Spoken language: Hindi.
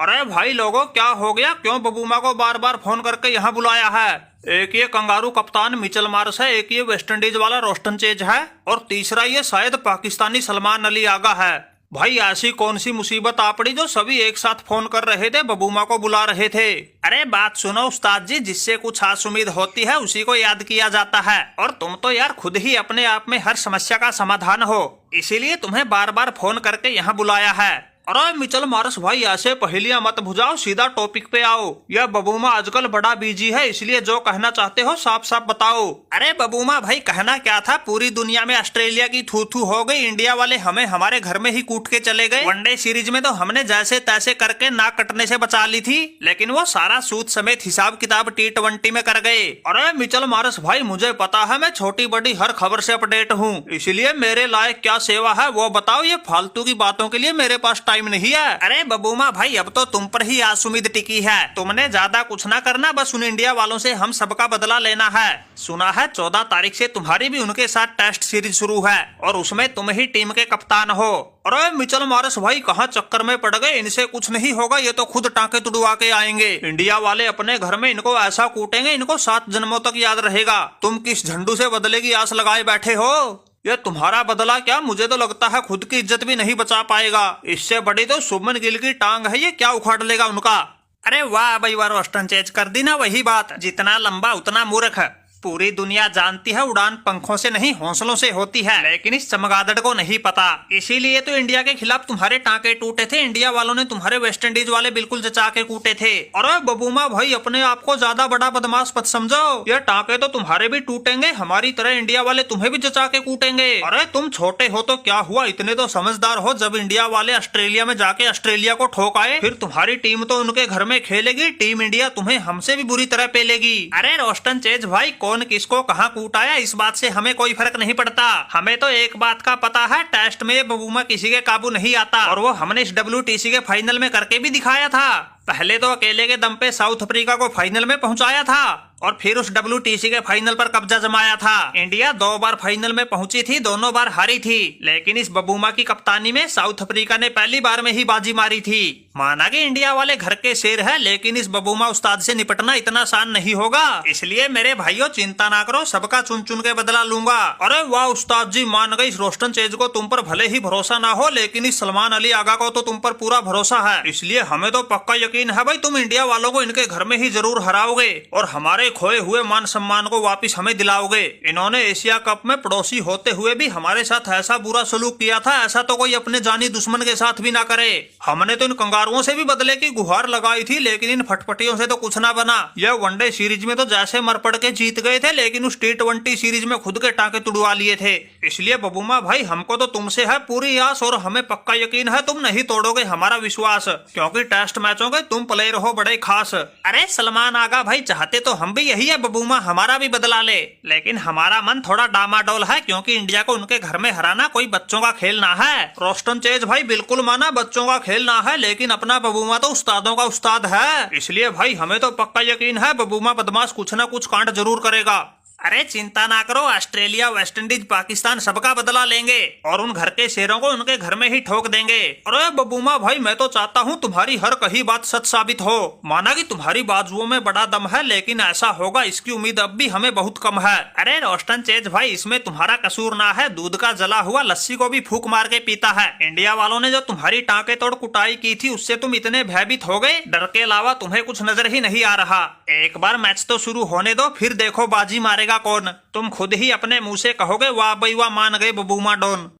अरे भाई लोगों, क्या हो गया? क्यों बबूमा को बार बार फोन करके यहाँ बुलाया है? एक ये कंगारू कप्तान मिचेल मार्श है, एक ये वेस्टइंडीज वाला रोस्टन चेज है, और तीसरा ये शायद पाकिस्तानी सलमान अली आगा है। भाई ऐसी कौन सी मुसीबत आ पड़ी जो सभी एक साथ फोन कर रहे थे, बबूमा को बुला रहे थे? अरे बात सुनो उस्ताद जी, जिससे कुछ आस उम्मीद होती है उसी को याद किया जाता है, और तुम तो यार खुद ही अपने आप में हर समस्या का समाधान हो, इसीलिए तुम्हें बार बार फोन करके यहाँ बुलाया है। अरे मिचेल मार्श भाई, ऐसे पहेलियां मत बुझाओ, सीधा टॉपिक पे आओ। यह बबूमा आजकल बड़ा बिजी है, इसलिए जो कहना चाहते हो साफ साफ बताओ। अरे बबूमा भाई, कहना क्या था, पूरी दुनिया में ऑस्ट्रेलिया की थू थू हो गई, इंडिया वाले हमें हमारे घर में ही कूट के चले गए। वनडे सीरीज में तो हमने जैसे तैसे करके नाक कटने से बचा ली थी, लेकिन वो सारा सूद समेत हिसाब किताब T20 में कर गए। अरे मिचेल मार्श भाई, मुझे पता है, मैं छोटी बड़ी हर खबर से अपडेट हूँ, इसलिए मेरे लायक क्या सेवा है वो बताओ। ये फालतू की बातों के लिए मेरे पास टाइम नहीं है। अरे बबूमा भाई, अब तो तुम पर ही आस उम्मीद टिकी है, तुमने ज्यादा कुछ ना करना, बस उन इंडिया वालों से हम सबका बदला लेना है। सुना है 14 तारीख से तुम्हारी भी उनके साथ टेस्ट सीरीज शुरू है, और उसमें तुम ही टीम के कप्तान हो। अरे मिचेल मार्श भाई, कहाँ चक्कर में पड़ गए? इनसे कुछ नहीं होगा, ये तो खुद टांके तुड़वा के आएंगे। इंडिया वाले अपने घर में इनको ऐसा कूटेंगे, इनको 7 जन्मों तक याद रहेगा। तुम किस झंडू से बदले की आस लगाए बैठे हो? ये तुम्हारा बदला क्या, मुझे तो लगता है खुद की इज्जत भी नहीं बचा पाएगा। इससे बड़ी तो शुभमन गिल की टांग है, ये क्या उखाड़ लेगा उनका। अरे वाह भाई वाह, रोस्टन चेज कर दी ना वही बात, जितना लंबा उतना मूर्ख। पूरी दुनिया जानती है उड़ान पंखों से नहीं हौसलों से होती है, लेकिन इस चमगादड़ को नहीं पता। इसीलिए तो इंडिया के खिलाफ तुम्हारे टांके टूटे थे, इंडिया वालों ने तुम्हारे वेस्ट इंडीज वाले बिल्कुल जचा के कूटे थे। अरे बबूमा भाई, अपने आप को ज्यादा बड़ा बदमाश मत समझो, ये टांके तो तुम्हारे भी टूटेंगे, हमारी तरह इंडिया वाले तुम्हें भी जचा के कूटेंगे। अरे तुम छोटे हो तो क्या हुआ, इतने तो समझदार हो। जब इंडिया वाले ऑस्ट्रेलिया में जाके ऑस्ट्रेलिया को ठोक आए, फिर तुम्हारी टीम तो उनके घर में खेलेगी, टीम इंडिया तुम्हें हमसे भी बुरी तरह पेलेगी। अरे रोस्टन चेज भाई, कौन किसको कहां कूटाया इस बात से हमें कोई फर्क नहीं पड़ता। हमें तो एक बात का पता है, टेस्ट में बबूमा किसी के काबू नहीं आता, और वो हमने इस WTC के फाइनल में करके भी दिखाया था। पहले तो अकेले के दम पे साउथ अफ्रीका को फाइनल में पहुंचाया था, और फिर उस WTC के फाइनल पर कब्जा जमाया था। इंडिया 2 बार फाइनल में पहुंची थी, दोनों बार हारी थी, लेकिन इस बबूमा की कप्तानी में साउथ अफ्रीका ने पहली बार में ही बाजी मारी थी। माना कि इंडिया वाले घर के शेर है, लेकिन इस बबूमा उस्ताद से निपटना इतना आसान नहीं होगा। इसलिए मेरे भाइयों, चिंता ना करो, सबका चुन चुन के बदला लूंगा। अरे वाह उस्ताद जी, मान गई। इस रोस्टन चेज को तुम पर भले ही भरोसा ना हो, लेकिन इस सलमान अली आगा को तो तुम पर पूरा भरोसा है, इसलिए हमें तो पक्का यकीन है भाई, तुम इंडिया वालों को इनके घर में ही जरूर हराओगे, और हमारे खोए हुए मान सम्मान को वापस हमें दिलाओगे। इन्होंने एशिया कप में पड़ोसी होते हुए भी हमारे साथ ऐसा बुरा सलूक किया था, ऐसा तो कोई अपने जानी दुश्मन के साथ भी ना करे। हमने तो इन कंगारुओं से भी बदले की गुहार लगाई थी, लेकिन इन फटफटियों से तो कुछ ना बना। यह वनडे सीरीज में तो जैसे मर पड़ के जीत गए थे, लेकिन उस T20 सीरीज में खुद के टांके तुड़वा लिए थे। इसलिए बबूमा भाई, हमको तो तुमसे है पूरी आस, और हमें पक्का यकीन है तुम नहीं तोड़ोगे हमारा विश्वास, क्योंकि टेस्ट मैचों के तुम प्लेयर हो बड़े खास। अरे सलमान आगा भाई, चाहते तो हम भी यही है बबूमा, हमारा भी बदला ले, लेकिन हमारा मन थोड़ा डामाडोल है, क्योंकि इंडिया को उनके घर में हराना कोई बच्चों का खेल ना है। रोस्टन चेज भाई, बिल्कुल माना, बच्चों का खेल ना है, लेकिन अपना बबूमा तो उस्तादों का उस्ताद है, इसलिए भाई हमें तो पक्का यकीन है बबूमा बदमाश कुछ ना कुछ कांड जरूर करेगा। अरे चिंता ना करो, ऑस्ट्रेलिया, वेस्ट इंडीज, पाकिस्तान सबका बदला लेंगे, और उन घर के शेरों को उनके घर में ही ठोक देंगे। अरे बबूमा भाई, मैं तो चाहता हूँ तुम्हारी हर कही बात सच साबित हो। माना कि तुम्हारी बाजुओं में बड़ा दम है, लेकिन ऐसा होगा इसकी उम्मीद अब भी हमें बहुत कम है। अरे रोस्टन चेज भाई, इसमें तुम्हारा कसूर ना है, दूध का जला हुआ लस्सी को भी फूंक मार के पीता है। इंडिया वालों ने जो तुम्हारी टांके तोड़ कुटाई की थी, उससे तुम इतने भयभीत हो गए, डर के अलावा तुम्हें कुछ नजर ही नहीं आ रहा। एक बार मैच तो शुरू होने दो, फिर देखो बाजी मारेगा कौन। तुम खुद ही अपने मुंह से कहोगे वाह भाई वाह, मान गए बबूमा डॉन।